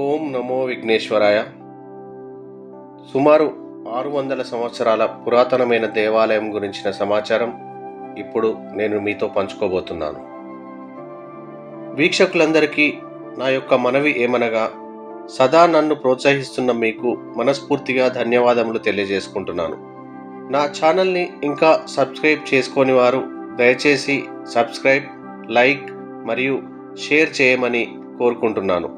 ఓం నమో విఘ్నేశ్వరాయ. సుమారు 600 సంవత్సరాల పురాతనమైన దేవాలయం గురించిన సమాచారం ఇప్పుడు నేను మీతో పంచుకోబోతున్నాను. వీక్షకులందరికీ నా యొక్క మనవి ఏమనగా, సదా నన్ను ప్రోత్సహిస్తున్న మీకు మనస్ఫూర్తిగా ధన్యవాదములు తెలియజేసుకుంటున్నాను. నా ఛానల్ని ఇంకా సబ్స్క్రైబ్ చేసుకోని వారు దయచేసి సబ్స్క్రైబ్, లైక్ మరియు షేర్ చేయమని కోరుకుంటున్నాను.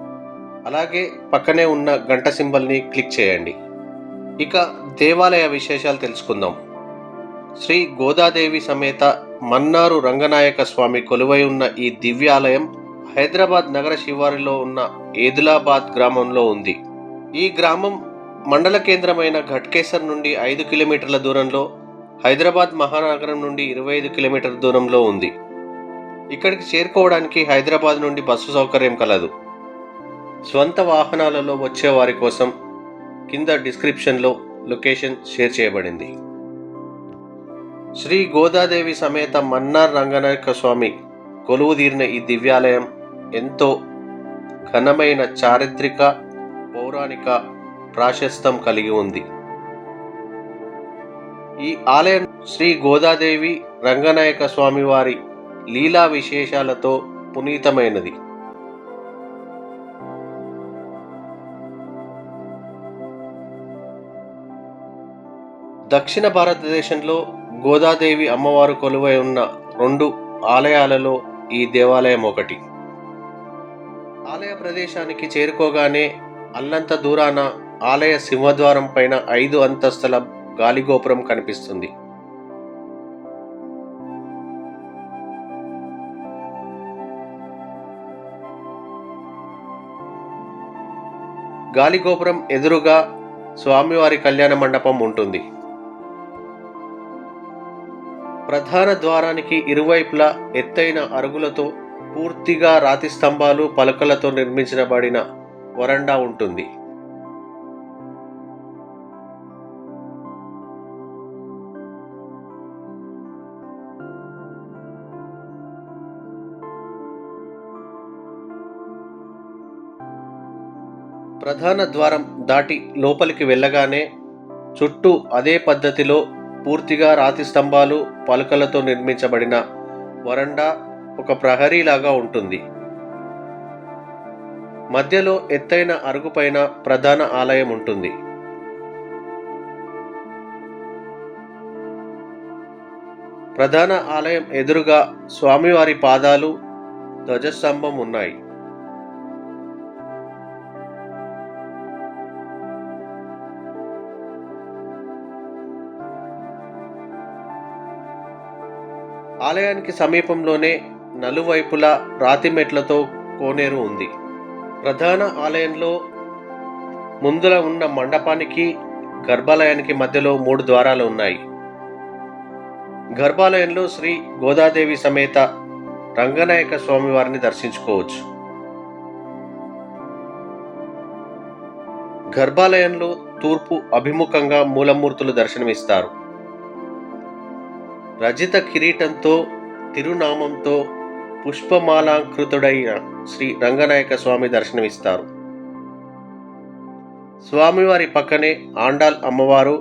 అలాగే పక్కనే ఉన్న గంట సింబల్ని క్లిక్ చేయండి. ఇక దేవాలయ విశేషాలు తెలుసుకుందాం. శ్రీ గోదాదేవి సమేత మన్నారు రంగనాయక స్వామి కొలువై ఉన్న ఈ దివ్యాలయం హైదరాబాద్ నగర శివారులో ఉన్న ఏదులాబాద్ గ్రామంలో ఉంది. ఈ గ్రామం మండల కేంద్రమైన ఘట్కేసర్ నుండి 5 కిలోమీటర్ల దూరంలో, హైదరాబాద్ మహానగరం నుండి 25 కిలోమీటర్ల దూరంలో ఉంది. ఇక్కడికి చేరుకోవడానికి హైదరాబాద్ నుండి బస్సు సౌకర్యం కలదు. స్వంత వాహనాలలో వచ్చే వారి కోసం కింద డిస్క్రిప్షన్లో లొకేషన్ షేర్ చేయబడింది. శ్రీ గోదాదేవి సమేత మన్నార్ రంగనాయక స్వామి కొలువుదీరిన ఈ దివ్యాలయం ఎంతో ఘనమైన చారిత్రక, పౌరాణిక ప్రాశస్త్యం కలిగి ఉంది. ఈ ఆలయం శ్రీ గోదాదేవి రంగనాయక స్వామి వారి లీలా విశేషాలతో పునీతమైనది. దక్షిణ భారతదేశంలో గోదాదేవి అమ్మవారు కొలువై ఉన్న 2 ఆలయాలలో ఈ దేవాలయం ఒకటి. ఆలయ ప్రదేశానికి చేరుకోగానే అల్లంత దూరాన ఆలయ సింహద్వారం పైన 5 అంతస్తుల గాలిగోపురం కనిపిస్తుంది. గాలిగోపురం ఎదురుగా స్వామివారి కళ్యాణ మండపం ఉంటుంది. ప్రధాన ద్వారానికి ఇరువైపులా ఎత్తైన అరుగులతో, పూర్తిగా రాతి స్తంభాలు, పలకలతో నిర్మించబడిన వరండా ఉంటుంది. ప్రధాన ద్వారం దాటి లోపలికి వెళ్ళగానే చుట్టూ అదే పద్ధతిలో పూర్తిగా రాతి స్తంభాలు, పలకలతో నిర్మించబడిన వరండా ఒక ప్రహరీలాగా ఉంటుంది. మధ్యలో ఎత్తైన అరుగుపైన ప్రధాన ఆలయం ఉంటుంది. ప్రధాన ఆలయం ఎదురుగా స్వామివారి పాదాలు, ధ్వజస్తంభం ఉన్నాయి. ఆలయానికి సమీపంలోనే నలువైపులా రాతి మెట్లతో కోనేరు ఉంది. ప్రధాన ఆలయంలో ముందుల ఉన్న మండపానికి, గర్భాలయానికి మధ్యలో 3 ద్వారాలు ఉన్నాయి. గర్భాలయంలో శ్రీ గోదాదేవి సమేత రంగనాయక స్వామి వారిని దర్శించుకోవచ్చు. గర్భాలయంలో తూర్పు అభిముఖంగా మూలమూర్తులు దర్శనమిస్తారు. రజిత కిరీటంతో, తిరునామంతో పుష్పమాలాంకృతుడైన శ్రీ రంగనాయక స్వామి దర్శనమిస్తారు. స్వామివారి పక్కనే ఆండాల్ అమ్మవారు,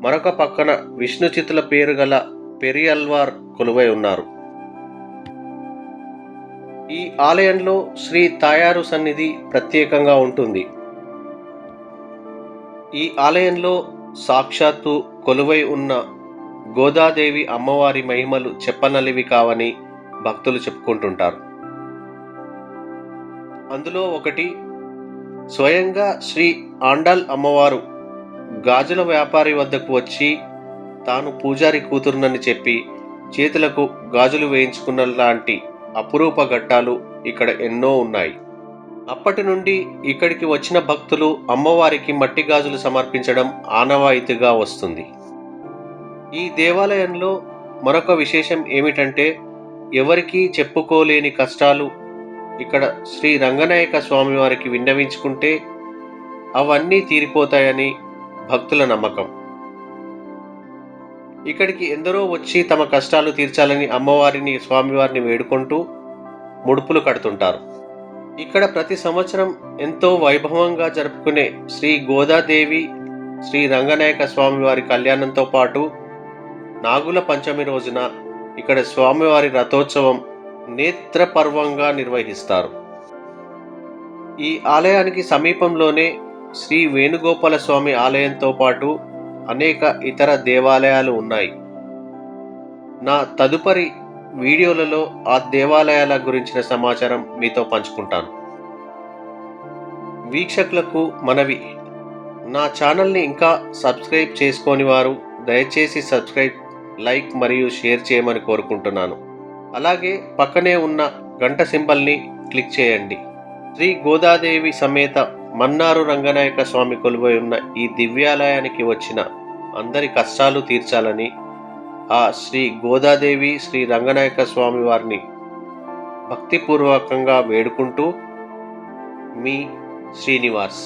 మరొక పక్కన విష్ణు చిత్తుల పేరు గల పెరియల్వార్ కొలువై ఉన్నారు. ఈ ఆలయంలో శ్రీ తాయారు సన్నిధి ప్రత్యేకంగా ఉంటుంది. ఈ ఆలయంలో సాక్షాత్తు కొలువై ఉన్న గోదాదేవి అమ్మవారి మహిమలు చెప్పనలివి కావని భక్తులు చెప్పుకుంటుంటారు. అందులో ఒకటి, స్వయంగా శ్రీ ఆండాల్ అమ్మవారు గాజుల వ్యాపారి వద్దకు వచ్చి తాను పూజారి కూతురునని చెప్పి చేతులకు గాజులు వేయించుకున్న లాంటి అపురూప ఘట్టాలు ఇక్కడ ఎన్నో ఉన్నాయి. అప్పటి నుండి ఇక్కడికి వచ్చిన భక్తులు అమ్మవారికి మట్టి గాజులు సమర్పించడం ఆనవాయితీగా వస్తుంది. ఈ దేవాలయంలో మరొక విశేషం ఏమిటంటే, ఎవరికీ చెప్పుకోలేని కష్టాలు ఇక్కడ శ్రీ రంగనాయక స్వామి వారికి విన్నవించుకుంటే అవన్నీ తీరిపోతాయని భక్తుల నమ్మకం. ఇక్కడికి ఎందరో వచ్చి తమ కష్టాలు తీర్చాలని అమ్మవారిని, స్వామివారిని వేడుకుంటూ ముడుపులు కడుతుంటారు. ఇక్కడ ప్రతి సంవత్సరం ఎంతో వైభవంగా జరుపుకునే శ్రీ గోదాదేవి శ్రీ రంగనాయక స్వామివారి కళ్యాణంతో పాటు నాగుల పంచమి రోజున ఇక్కడ స్వామివారి రథోత్సవం నేత్రపర్వంగా నిర్వహిస్తారు. ఈ ఆలయానికి సమీపంలోనే శ్రీ వేణుగోపాల స్వామి ఆలయంతో పాటు అనేక ఇతర దేవాలయాలు ఉన్నాయి. నా తదుపరి వీడియోలలో ఆ దేవాలయాల గురించిన సమాచారం మీతో పంచుకుంటాను. వీక్షకులకు మనవి, నా ఛానల్ని ఇంకా సబ్స్క్రైబ్ చేసుకోని వారు దయచేసి సబ్స్క్రైబ్, లైక్ మరియు షేర్ చేయమని కోరుకుంటున్నాను. అలాగే పక్కనే ఉన్న గంట సింబల్ని క్లిక్ చేయండి. శ్రీ గోదాదేవి సమేత మన్నారు రంగనాయక స్వామి కొలువై ఉన్న ఈ దివ్యాలయానికి వచ్చిన అందరి కష్టాలు తీర్చాలని ఆ శ్రీ గోదాదేవి శ్రీ రంగనాయక స్వామి వారిని భక్తిపూర్వకంగా వేడుకుంటూ మీ శ్రీనివాస్.